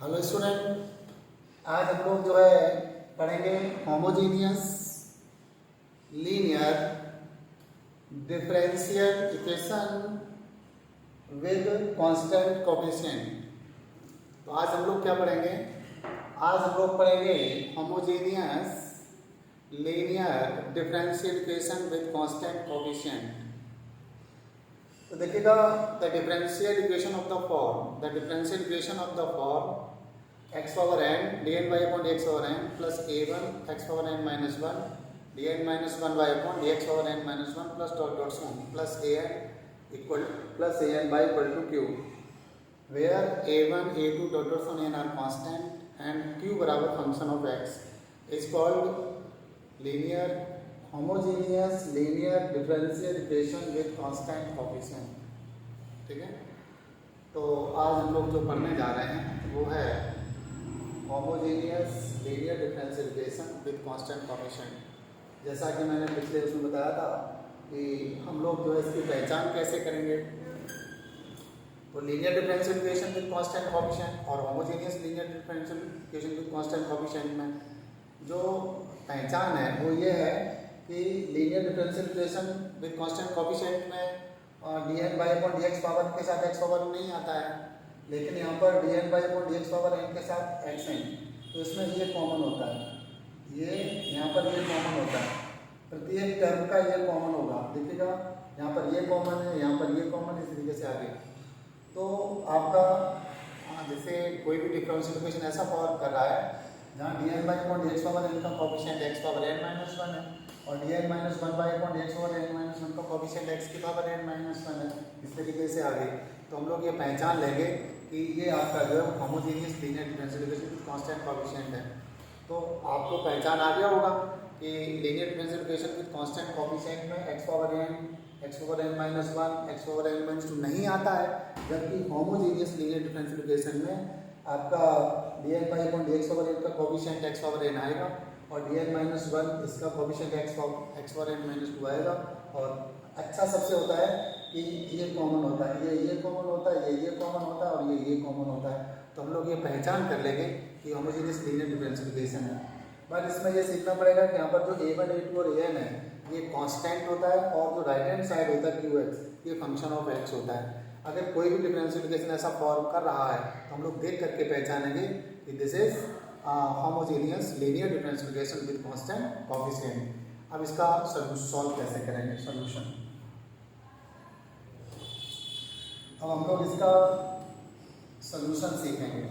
Hello student, आज हम लोग जो है पढ़ेंगे homogeneous linear differential equation with constant coefficient. तो आज हम लोग क्या पढ़ेंगे? आज हम लोग पढ़ेंगे homogeneous linear differential equation with constant coefficient. तो देखिएगा, the differential equation of the form x power n dn by upon dx power n plus a1 x power n minus 1 dn minus 1 by upon dx power n minus 1 plus dot dot sum plus an by equal to q, where a1 a2 dot dot sum n are constant and q बराबर function of x is called homogeneous linear differential equation with constant coefficient। ठीक है, तो आज हम लोग जो पढ़ने जा रहे हैं वो है homogeneous linear differential equation with constant coefficient. जैसा कि मैंने पिछले उसमें बताया था कि हम लोग जो है इसकी पहचान कैसे करेंगे। तो linear differential equation with constant coefficient और homogeneous linear differential equation with constant coefficient में जो पहचान है वो ये है कि linear differential equation with constant coefficient में dn by upon dx power के साथ x पावर नहीं आता है, लेकिन यहाँ पर dn by upon dx power n के साथ x है। तो इसमें ये कॉमन होता है, ये यहाँ पर ये कॉमन होता है, प्रत्येक टर्म का ये कॉमन होगा। देखिएगा, यहाँ पर ये कॉमन है, यहाँ पर ये कॉमन है, इस तरीके से आगे। तो आपका जैसे कोई भी डिफरेंशियल इक्वेशन ऐसा सॉल्व कर रहा है जहाँ dn by upon dx power n का coefficient x power n minus 1 है और dn minus 1 by upon dx power n minus 1 का कोफिशिएंट x की पावर n माइनस 1 है, इस तरीके से आगे। तो हम लोग ये पहचान लेंगे कि ये आपका जो है homogeneous linear differential equation with constant coefficient है। तो आपको पहचान आ गया होगा कि linear differential equation with constant coefficient में x power n minus 1 x power n minus 2 नहीं आता है, जबकि होमोजेनियस लीनियर डिफरेंशियल इक्वेशन में आपका dn by upon dx power n का कोफिशिएंट x पावर n आएगा और dn माइनस 1 इसका coefficient x power n minus 2 आएगा। और अच्छा सबसे होता है कि ये कॉमन होता है, ये कॉमन होता है, ये कॉमन होता है और ये कॉमन होता है। तो हम लोग ये पहचान कर लेंगे कि होमोजेनियस लीनियर डिफरेंशियल इक्वेशन है। बट इसमें ये सीखना पड़ेगा कि यहाँ पर जो a1 a2 और an है ये कांस्टेंट होता है और जो राइट हैंड साइड होता है qx ये फंक्शन ऑफ x होता है। अगर कोई भी डिफरेंशियल इक्वेशन ऐसा फॉर्म कर रहा है तो हम लोग देख करके पहचानेंगे कि this is homogeneous linear differential equation with constant coefficient. अब इसका सॉल्व कैसे करेंगे, सॉल्यूशन। अब हम लोग इसका सॉल्यूशन सीखेंगे।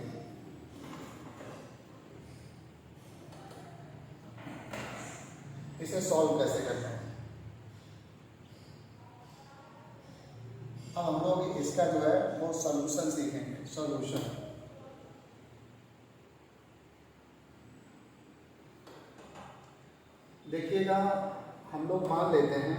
इसे सॉल्व कैसे करते हैं। अब हम लोग इसका जो है वो सॉल्यूशन सीखेंगे। सॉल्यूशन देखिएगा, हम लोग मान लेते हैं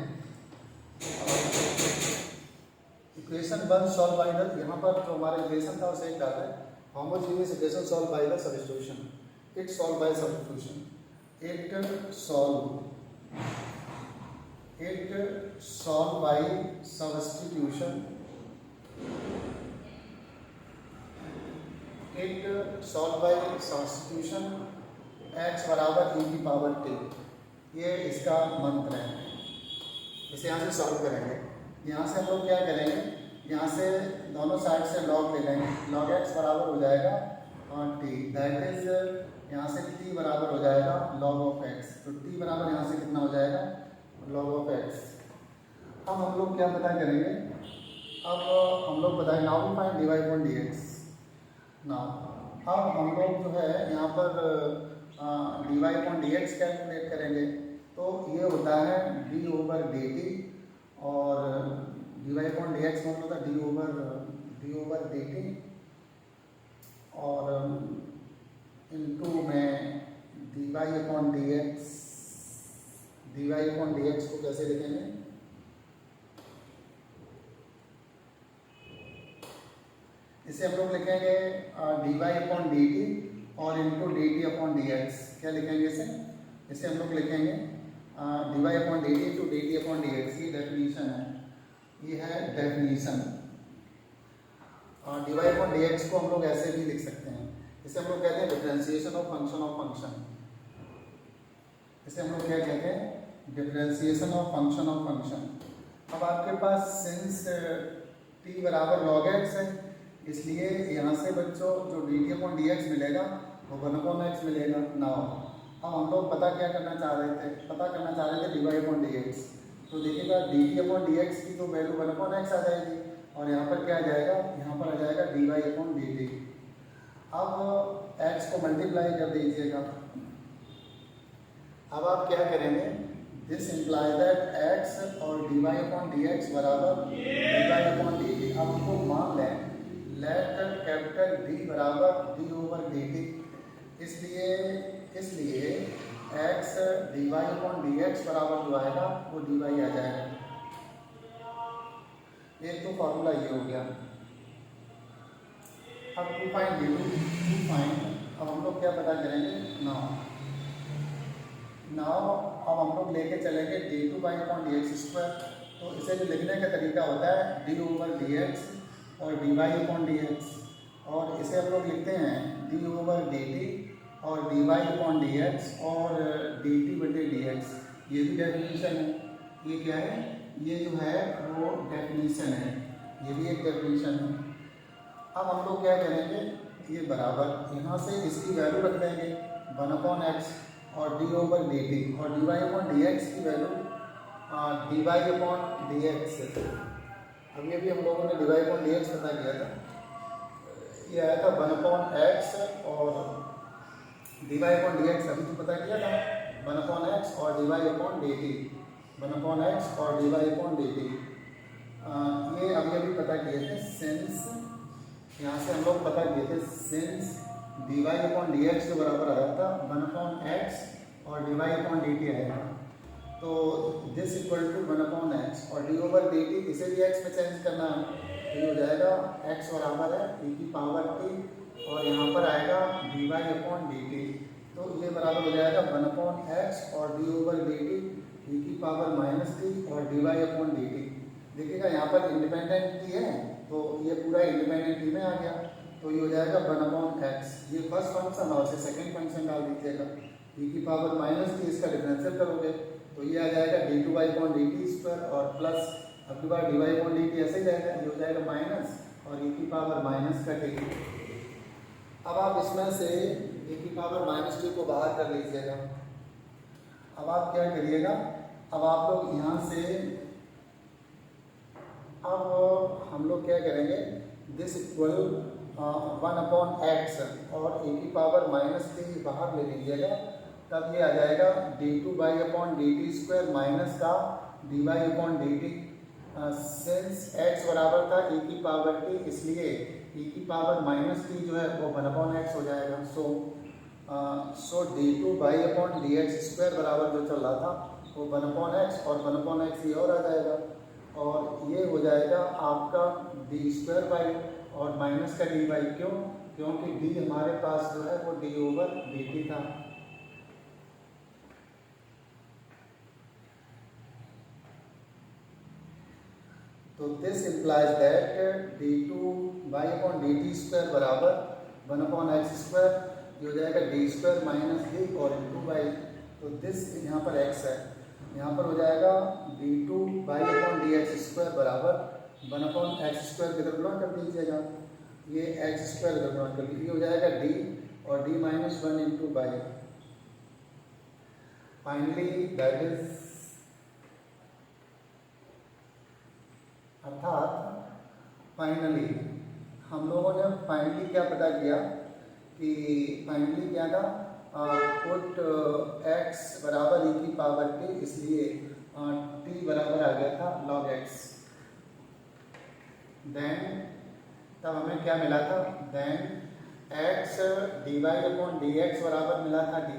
इक्वेशन 1 सॉल्व बाय द, यहाँ पर जो हमारा इक्वेशन था उसे एक डाला है homogeneous equation solve by the substitution. It solve by substitution, it solve by substitution, it solve by substitution x बराबर e की पावर t। ये इसका मंत्र है। इसे यहाँ से सॉल्व करेंगे। यहाँ से हम लोग क्या करेंगे, यहाँ से दोनों साइड से लॉग ले लेंगे। लॉग x बराबर हो जाएगा t, दैट इज यहाँ से t बराबर हो जाएगा log ऑफ x। तो t बराबर यहाँ से कितना हो जाएगा, log ऑफ x। अब हम लोग क्या पता करेंगे, अब हम लोग बताएं now we find dy upon dx। Now अब हम लोग जो है यहाँ पर dy अपॉन dx कैलकुलेट करेंगे। तो ये होता है d ओवर dt और dy अपॉन dx मतलब होता है d ओवर dt और इनटू में dy अपॉन dx को कैसे लिखेंगे, इसे हम लोग लिखेंगे dy अपॉन dt और इनटू dt अपॉन dx। क्या लिखेंगे इसे हम लोग लिखेंगे dy upon dt to dt upon dx। ये डेफिनेशन है, ये है डेफिनेशन। dy अपॉन dx को हम लोग ऐसे भी लिख सकते हैं इसे हम लोग कहते हैं डिफरेंशिएशन ऑफ फंक्शन। इसे हम लोग क्या कहते हैं, डिफरेंशिएशन ऑफ फंक्शन। अब आपके पास सिंस t बराबर log x है, इसलिए यहाँ से बच्चों जो dt/dx मिलेगा वो 1/x मिलेगा। नाउ अब हम लोग पता क्या करना चाह रहे थे, dy/dx। तो देखिएगा dt/dx की तो वैल्यू 1/x आ जाएगी और यहाँ पर क्या आ जाएगा, यहाँ पर आ जाएगा dy/dt। अब x को मल्टीप्लाई कर दीजिएगा। अब आप क्या करेंगे, दिस इम्प्लाई दैट x और dy/dx बराबर dy/dt। अब हमको मान लें लेट कैपिटल D बराबर d/dt। इसलिए x dy/dx बराबर जो आएगा वो dy आ जाएगा। एक तो फॉर्मूला ये हो गया। अब टू फाइंड अब हम लोग क्या पता करेंगे, नाउ अब हम लोग लेके चलेंगे d2/dx²। तो इसे जो लिखने का तरीका होता है d/dx और dy/dx, और इसे हम लोग लिखते हैं d/dt और dy/dx और dt/dx। ये भी डेफिनेशन है। ये क्या है, ये जो है वो डेफिनेशन है, ये भी एक डेफिनेशन है। अब हम लोग क्या करेंगे, ये बराबर यहाँ से इसकी वैल्यू रख देंगे 1/x और d/dt और dy/dx की वैल्यू dy/dx। अभी हम लोगों ने dy/dx पता किया था, ये आया था 1/x और dy/dx अभी तो पता किया था 1/x और dy/dt, 1/x और dy/dt। ये अभी पता किए थे सिंस, यहाँ से हम लोग पता किए थे सिंस dy/dx के बराबर आया था 1/x और dy/dt आएगा। तो दिस इक्वल टू 1/x और d/dt, इसे भी x में चेंज करना है तो ये हो जाएगा x बराबर है e⁻t और यहाँ पर आएगा dy/dt। तो ये बराबर हो जाएगा 1/x और d/dt e⁻t और dy/dt। देखिएगा यहाँ पर इंडिपेंडेंट t है तो ये पूरा इंडिपेंडेंट t में आ गया, तो ये हो जाएगा 1/x। ये फर्स्ट फंक्शन और इसे सेकेंड फंक्शन डाल दीजिएगा, e⁻t इसका डिफरेंशियल करोगे तो ये आ जाएगा d2/dt² और प्लस अब की बार dy/dt ऐसे ही रहेगा, ये हो जाएगा माइनस और e⁻t। अब आप इसमें से e⁻t को बाहर कर लीजिएगा। अब आप क्या करिएगा, अब आप लोग यहाँ से अब हम लोग क्या करेंगे, दिस इक्वल 1/x और e⁻t बाहर ले लीजिएगा, तब ये आ जाएगा d2/dt² माइनस का dy/dt। सिंस x बराबर था e⁻t, इसलिए e⁻t जो है वो 1/x हो जाएगा। सो d2/dx² बराबर जो चल रहा था वो 1/x और 1/x ये और आ जाएगा और ये हो जाएगा आपका d² और माइनस का dy। क्योंकि d हमारे पास जो है वो d/dt था। तो दिस इम्प्लाइज दैट d2/dt² बराबर 1/x², ये हो जाएगा d² माइनस d और इंटू बाई। तो दिस यहाँ पर x है, यहाँ पर हो जाएगा d2/dx² बराबर 1/x² की तरफ गुणा कर दीजिएगा, ये x² की तरफ गुणा कर दीजिए, ये हो जाएगा d और d-1 into by. Finally that is, अर्थात फाइनली हम लोगों ने फाइनली क्या पता किया कि फाइनली क्या था, पुट x बराबर e⁻t, इसलिए t बराबर आ गया था log x। देन तब हमें क्या मिला था, देन x dy/dx बराबर मिला था dy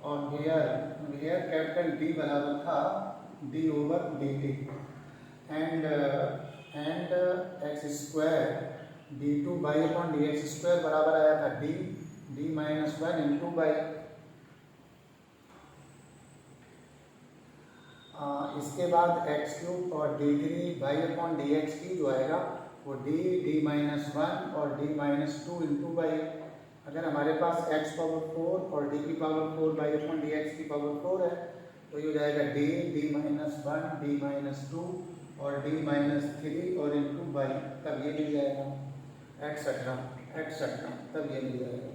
और हेयर कैपिटल D बराबर था d/dt एंड x² d2/dx² बराबर आया था d-1 इंटू बाई। इसके बाद x³ और d3/dx जो आएगा वो d-1 और d-2 इंटू बाई। अगर हमारे पास x पावर 4 और d की power 4 by upon D X की पावर 4 है तो ये हो जाएगा d माइनस 1 d माइनस 2 और d माइनस 3 और इंटू बाई, तब ये मिल जाएगा एक्सेट्रा, तब ये मिल जाएगा।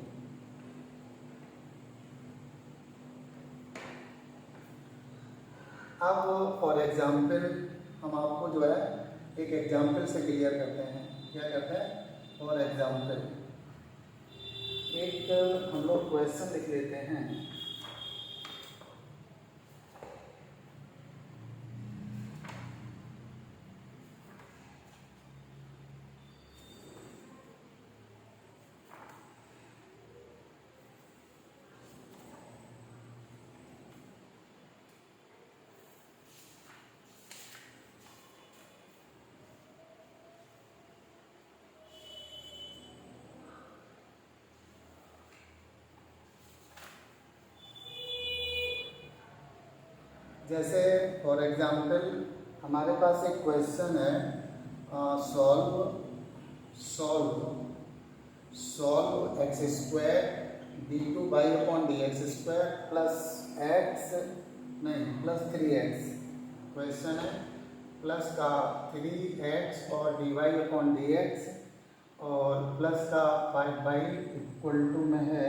अब फॉर एग्जाम्पल हम आपको जो है एक एग्जाम्पल से क्लियर करते हैं। क्या करते हैं? फॉर एग्जाम्पल एक हम लोग क्वेश्चन लिख लेते हैं। जैसे फॉर एग्जाम्पल हमारे पास एक क्वेश्चन है, solve x square d two y upon D x square plus 3x। Question है प्लस का 3x और d y upon D x और प्लस का 5 बाई इक्वल टू में है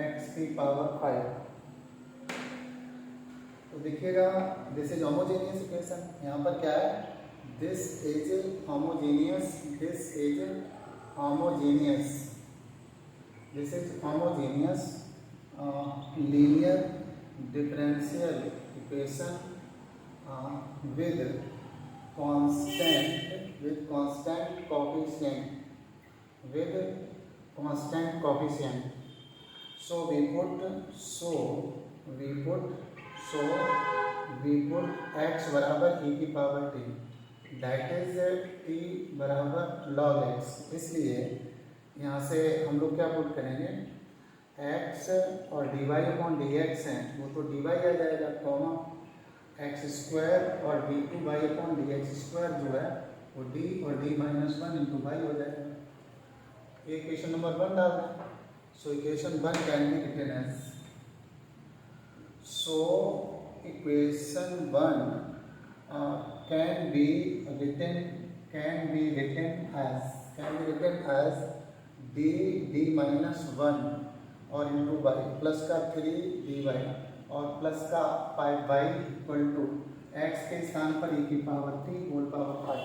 x की पावर 5। तो देखिएगा दिस इज होमोजेनियस इक्वेशन। यहाँ पर क्या है? This is homogeneous linear differential equation with constant coefficient। So we put x बराबर e की power t, that is t बराबर log x। इसलिए यहाँ से हम लोग क्या पुट करेंगे? x और dy अपॉन dx है वो तो dy आ जाएगा, कॉमा एक्स स्क्वायर और d two y upon D x square जो है वो d और d माइनस 1 इंटू बाई हो जाएगा। ये इक्वेशन नंबर 1 डाल दें। So equation 1 can be written as equation 1 can be written as d minus 1 और इंटू बाई प्लस का 3 dy और प्लस का 5 बाई इक्वल टू x के स्थान पर e की पावर 3 होल पावर 5।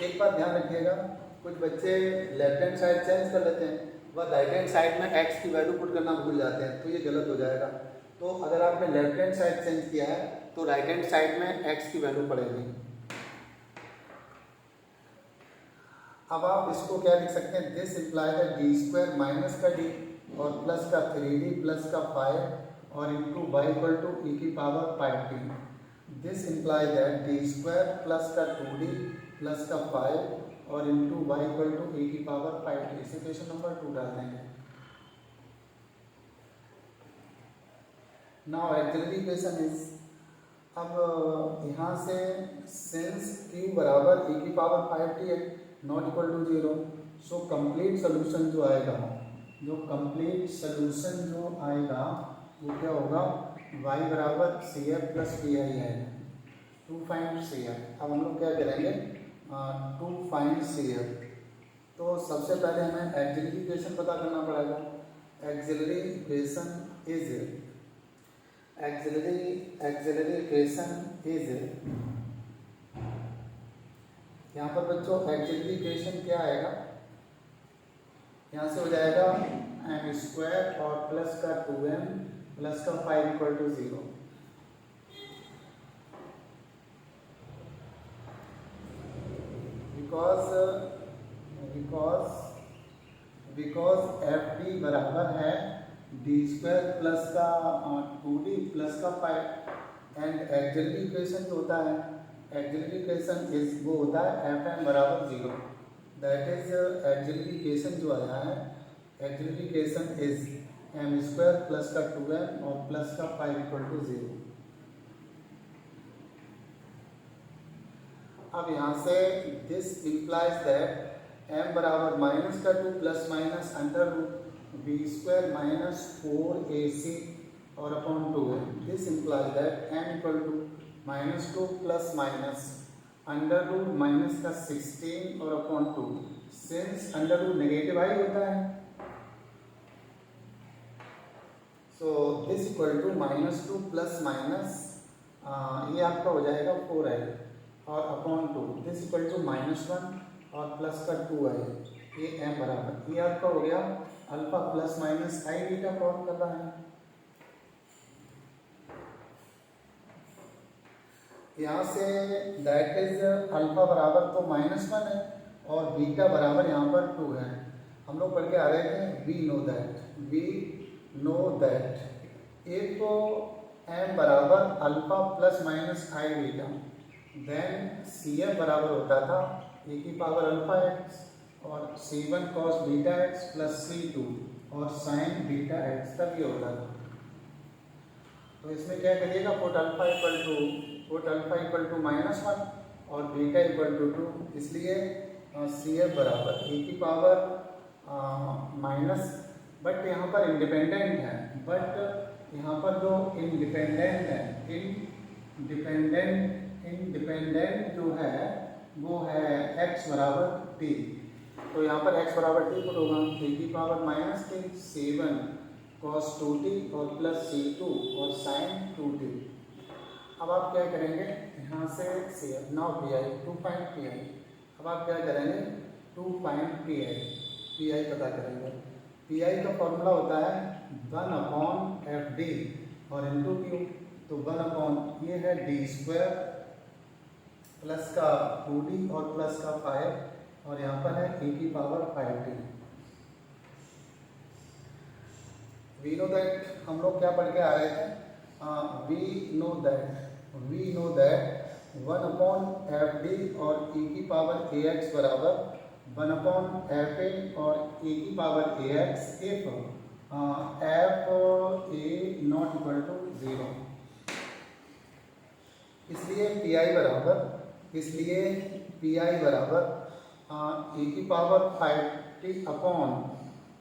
एक बात ध्यान रखिएगा, कुछ बच्चे लेफ्ट हैंड साइड चेंज कर लेते हैं वह राइट हैंड साइड में x की वैल्यू पुट करना भूल जाते हैं, तो ये गलत हो जाएगा। तो अगर आपने लेफ्ट हैंड साइड चेंज किया है तो राइट हैंड साइड में x की वैल्यू पड़ेगी। अब आप इसको क्या लिख सकते हैं? This imply that D square minus का d और प्लस का 3d प्लस का 5 और इंटू वाई इक्वल टू ई की power 5t। This imply that D square plus का 2d प्लस का 5 और इंटू वाई इक्वल टू ई की पावर 5t। इक्वेशन नंबर 2 डाल देंगे। नाउ एक्चुअली इक्वेशन इज, अब यहाँ से सिंस q बराबर e की पावर 5t है not equal to 0, so complete solution जो आएगा वो क्या होगा? y बराबर c f plus v i है, टू फाइंड सी एफ। अब हम लोग क्या करेंगे? To find c f. तो सबसे पहले हमें एक्सिलरी इक्वेशन पता करना पड़ेगा। एक्सिलरी इक्वेशन इज यहाँ पर बच्चों एक्सिलरी इक्वेशन क्या आएगा? यहाँ से हो जाएगा एम स्क्वायर और प्लस का 2m प्लस का 5 equal to 0। Because f d बराबर है डी स्क्वायर प्लस का 2d प्लस का 5 एंड एक्सिलरी इक्वेशन जो होता है वो होता है एफ एम बराबर 0। दैट इज एक्सिलरी इक्वेशन जो आया है, auxiliary equation is m square plus का 2m और प्लस का 5 इक्वल टू 0। अब यहाँ से दिस इम्प्लाइज दैट m बराबर माइनस का 2 plus minus under root B square minus 4ac और अपॉन 2 है। This implies that m equal to minus 2 plus minus under root minus का 16 और upon 2। Since under root negative I होता है, so this equal to minus 2 plus minus ये आपका हो जाएगा 4i और upon 2। This equal to minus 1 और प्लस का 2i, ये m बराबर, ये आपका हो गया alpha plus minus i beta form कर रहा है। यहाँ से दैट इज अल्फा बराबर तो -1 है और बीटा बराबर यहाँ पर 2 है। हम लोग पढ़ के आ रहे थे we know that if m बराबर alpha plus minus i beta then cf बराबर होता था e की पावर अल्फा x और c1 cos beta x plus c2 और sin बीटा x तक ये होता था। तो इसमें क्या करिएगा, पुट अल्फा इक्वल टू -1 और बीटा इक्वल टू 2, इसलिए cf बराबर e की पावर माइनस, बट यहाँ पर इंडिपेंडेंट है, बट यहाँ पर जो इंडिपेंडेंट है, इंडिपेंडेंट जो है वो है x बराबर t। तो यहाँ पर x बराबर t पुट होगा, e की power minus t 7 cos 2t और प्लस c2 और sin 2t। अब आप क्या करेंगे, यहाँ से cf now pi 2 find pi। अब आप क्या करेंगे, 2 फाइंड pi पता करेंगे। pi का फॉर्मूला होता है 1 अपॉन एफ डी और इंटू क्यू। तो 1 अपॉन ये है डी स्क्वायर प्लस का 2d और प्लस का 5 और यहाँ पर है e की power 5t। We know that, हम लोग क्या पढ़ के आ रहे थे, we know that 1 upon f d और e की पावर ए एक्स बराबर 1 अपॉन एफ ए और e की power a x if f a not equal to 0। इसलिए पी आई बराबर e की पावर 5t अपॉन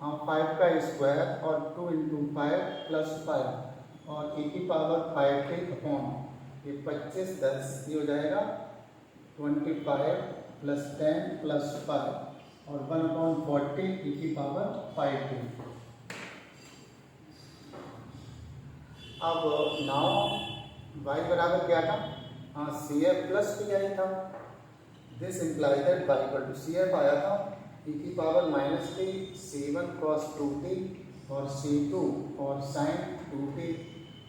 5 का स्क्वायर और 2 इंटू 5 प्लस 5 और e की पावर 5t अपॉन ये 25 10 ये हो जाएगा 25 प्लस 10 प्लस 5 और 1 अपॉन 40 e की पावर 5t। अब नाउ y बराबर क्या था, cf प्लस पी था। This implies that y equal to cf आया था e की power minus T 7 cos 2t और c2 और sin 2t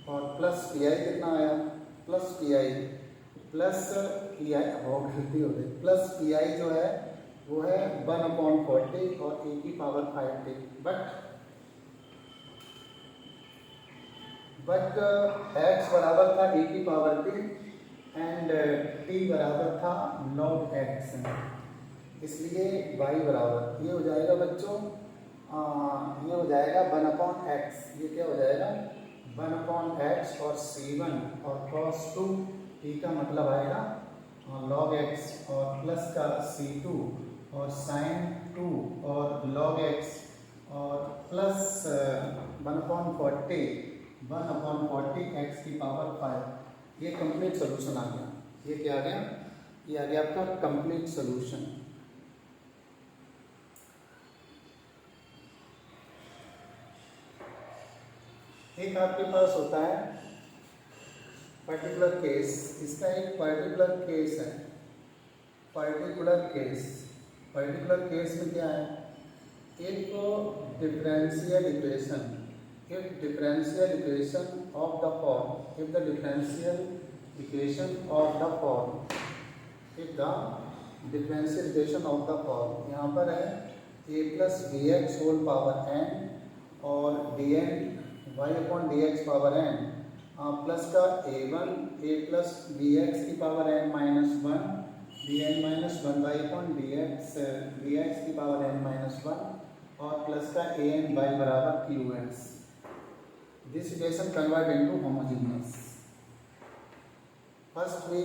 और प्लस पी आई कितना आया, प्लस पी आई बहुत गलती हो गई, प्लस पी आई जो है वो है 1 अपॉन 40 और e की पावर 5t, बट x बराबर था e की पावर t एंड t बराबर था log x, इसलिए y बराबर ये हो जाएगा बच्चों, ये हो जाएगा 1 अपॉन x, ये क्या हो जाएगा 1 अपॉन x और c1 और cos 2 t का मतलब आएगा log x और प्लस का c2 और sin 2 और log x और प्लस 1 अपॉन 40 x की पावर 5। ये कंप्लीट सोल्यूशन आ गया। ये क्या आ गया, ये आ गया आपका कंप्लीट सोल्यूशन। एक आपके पास होता है पर्टिकुलर केस, इसका एक पर्टिकुलर केस है। पर्टिकुलर केस में क्या है, एक differential equation, if the differential equation of the form, if the differential equation of the form यहाँ पर है a plus B X whole power n और dn y upon D x power n plus का a1 a plus B X की power n minus 1 dn minus 1 y upon D X की power n minus 1 और plus का an y बराबर qx। This equation convert into homogeneous. First we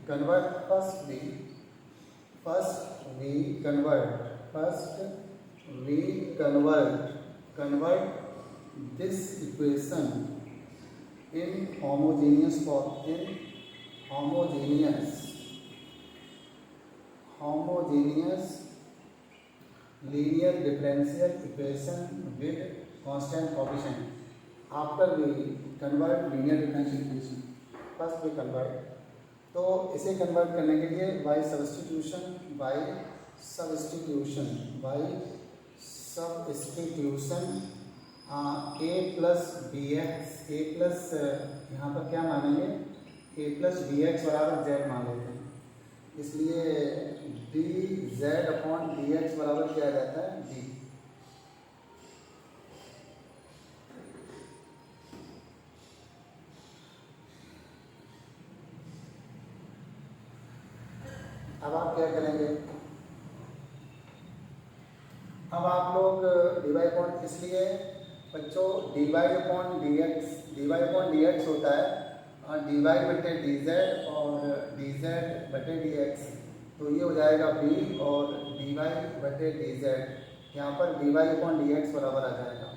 convert first we convert this equation in homogeneous form, in homogeneous linear differential equation with constant coefficient. After we convert linear differential equation, first we convert, तो इसे convert करने के लिए by substitution a plus B x, a plus यहाँ पर क्या मानेंगे, a plus B x बराबर जेड मान लेते हैं, इसलिए d z upon D x बराबर क्या रहता है, डी। अब आप क्या करेंगे, अब आप लोग डिवाई अपॉन, इसलिए बच्चों डिवाई अपॉन डी एक्स होता है डिवाई बटे डी जेड और डी जेड बटे डी एक्स, तो ये हो जाएगा बी और डिवाई बटे डी जेड, यहाँ पर डिवाई अपॉन डी एक्स बराबर आ जाएगा।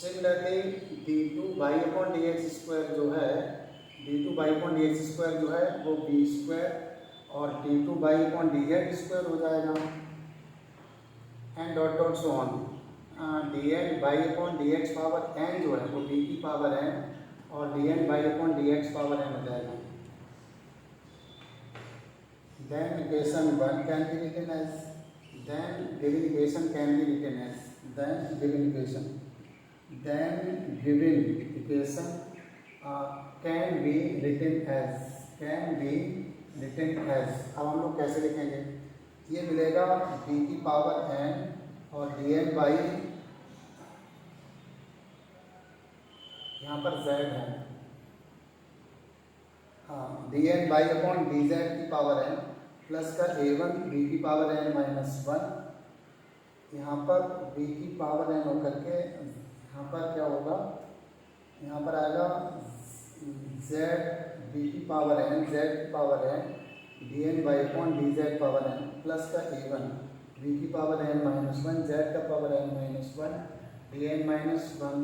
Similarly d two y upon D x square जो है, d two y upon D x square जो है वो बी स्क्वायर और d two y upon d z square हो जाएगा, and dot dot so on. D n y upon D x power n जो है वो डी की पावर एन और d n y upon D x power n हो जाएगा। Then equation one can be written as, then given equation can be written as, then given equation can be written as, अब हम लोग कैसे लिखेंगे, ये मिलेगा d की पावर n और dn बाई, यहाँ पर z है, हाँ dn by upon d Z की पावर n प्लस का a1 b की पावर n माइनस 1, यहाँ पर b की पावर n होकर के यहाँ पर क्या होगा, यहाँ पर आएगा z b की पावर n, z की power n dn by upon d Z power n plus का a1 b की पावर n माइनस 1, z का power n minus 1 dn minus 1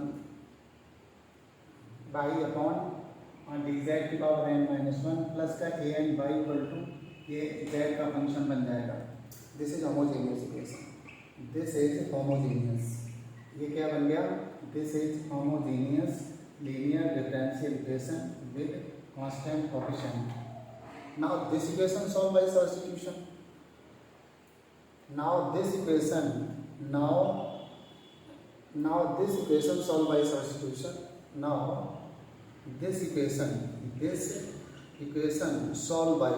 by upon d Z की पावर n माइनस 1 प्लस का an by equal to ये z का function बन जाएगा। This is homogeneous equation, this is homogeneous, ये क्या बन गया, this is homogeneous linear differential equation with constant coefficient. Now this equation solve by substitution, now this equation solved by substitution, now this equation solved by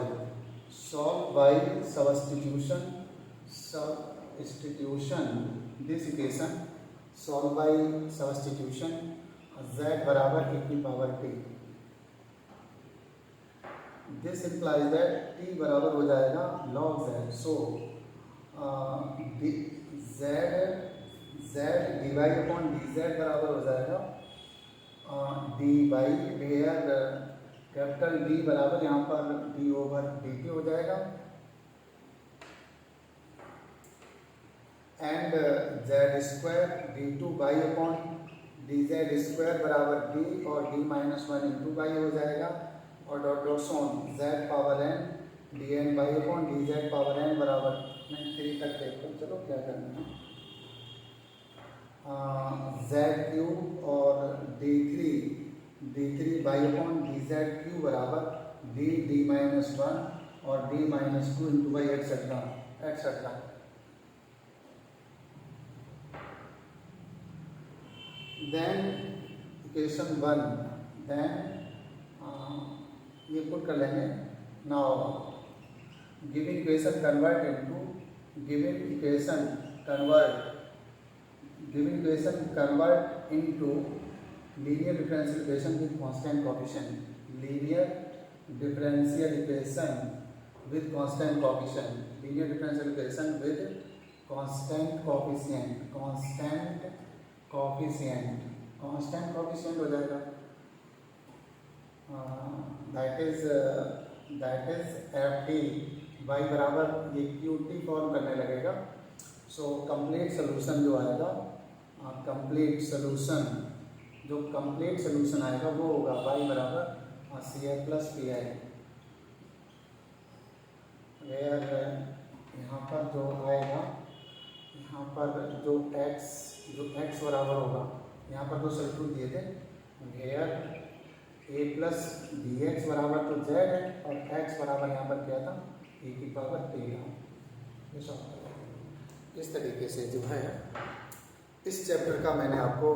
substitution, this equation solved by substitution, z बराबर e की power t, this implies that t बराबर हो जाएगा log z, so z dy upon dz बराबर हो जाएगा dy, where capital D बराबर यहाँ पर d ओवर dt हो जाएगा, and z square d2 y upon dz square बराबर d और d माइनस 1 इंटू बाई हो जाएगा, और dot dot so on z power n dn by upon dz power n बराबर, नहीं 3 तक देखो, चलो क्या करना है, z क्यूब और d3 y upon dz cube बराबर d माइनस 1 और d minus 2 into y etcetera. Then equation 1, देन ये पुट कर लेंगे, now given equation convert into linear differential equation with constant coefficient, linear differential equation with constant coefficient हो जाएगा, that is f d y बराबर ये Q T form करने लगेगा। सो कंप्लीट सोल्यूशन जो आएगा, कंप्लीट सोल्यूशन आएगा वो होगा वाई बराबर सी आई प्लस पी आई, वेयर यहाँ पर जो आएगा, यहाँ पर जो x बराबर होगा, यहाँ पर दो सब्स्टिट्यूट दिए थे, where a plus d x बराबर तो z है और x बराबर यहाँ पर क्या था e की पावर t था। इस तरीके से जो है इस चैप्टर का मैंने आपको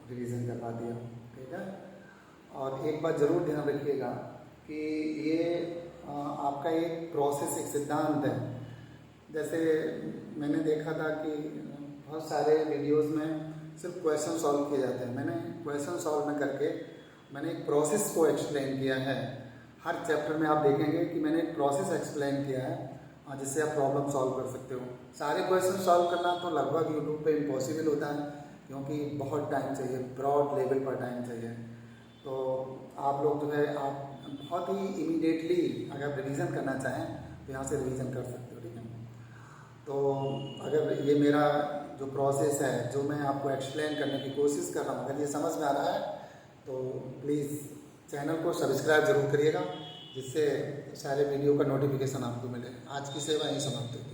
रिवीजन करवा दिया, ठीक है। और एक बात ज़रूर ध्यान रखिएगा कि ये आपका एक प्रोसेस, एक सिद्धांत है। जैसे मैंने देखा था कि बहुत सारे वीडियोस में सिर्फ क्वेश्चन सॉल्व किए जाते हैं। मैंने क्वेश्चन सॉल्व में करके मैंने एक प्रोसेस को एक्सप्लेन किया है। हर चैप्टर में आप देखेंगे कि मैंने एक प्रोसेस एक्सप्लेन किया है जिससे आप प्रॉब्लम सॉल्व कर सकते हो। सारे क्वेश्चन सॉल्व करना तो लगभग यूट्यूब पे इम्पॉसिबल होता है, क्योंकि बहुत टाइम चाहिए, ब्रॉड लेवल पर टाइम चाहिए। तो आप लोग जो है आप बहुत ही इमीडिएटली अगर रिवीजन करना चाहें तो यहाँ से रिवीजन कर सकते हो, ठीक है। तो अगर ये मेरा जो प्रोसेस है, जो मैं आपको एक्सप्लेन करने की कोशिश कर रहा हूँ, अगर ये समझ में आ रहा है तो प्लीज़ चैनल को सब्सक्राइब ज़रूर करिएगा, जिससे सारे वीडियो का नोटिफिकेशन आपको मिले। आज की सेवा यही समाप्त होती है।